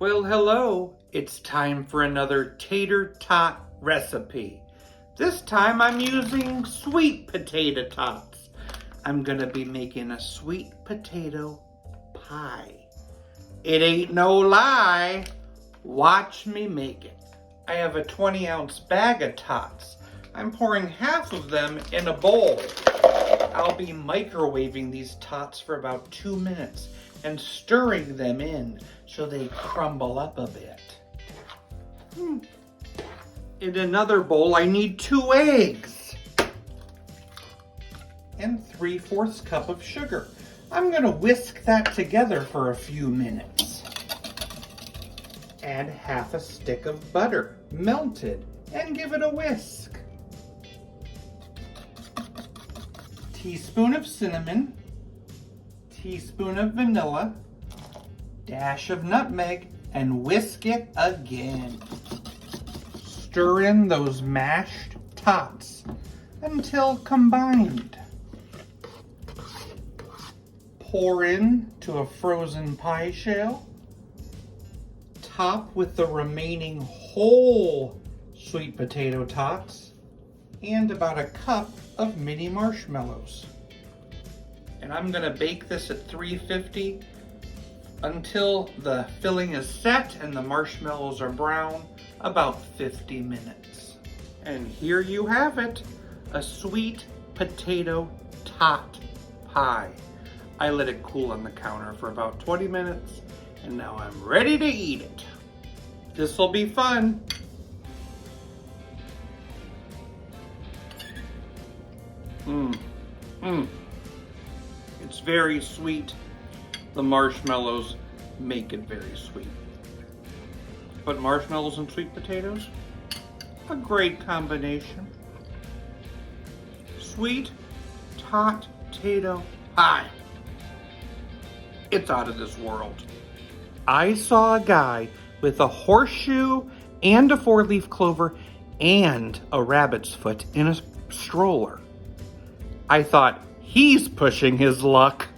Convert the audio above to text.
Well, hello. It's time for another tater tot recipe. This time I'm using sweet potato tots. I'm gonna be making a sweet potato pie. It ain't no lie. Watch me make it. I have a 20-ounce bag of tots. I'm pouring half of them in a bowl. I'll be microwaving these tots for about 2 minutes and stirring them in so they crumble up a bit. In another bowl, I need 2 eggs and 3/4 cup of sugar. I'm gonna whisk that together for a few minutes. Add half a stick of butter, melted, and give it a whisk. Teaspoon of cinnamon, teaspoon of vanilla, dash of nutmeg, and whisk it again. Stir in those mashed tots until combined. Pour into a frozen pie shell. Top with the remaining whole sweet potato tots and about a cup of mini marshmallows. And I'm gonna bake this at 350 until the filling is set and the marshmallows are brown, about 50 minutes. And here you have it, a sweet potato tot pie. I let it cool on the counter for about 20 minutes and now I'm ready to eat it. This'll be fun. It's very sweet. The marshmallows make it very sweet. But marshmallows and sweet potatoes, a great combination. Sweet tot potato pie. It's out of this world. I saw a guy with a horseshoe and a 4-leaf clover and a rabbit's foot in a stroller. I thought, he's pushing his luck.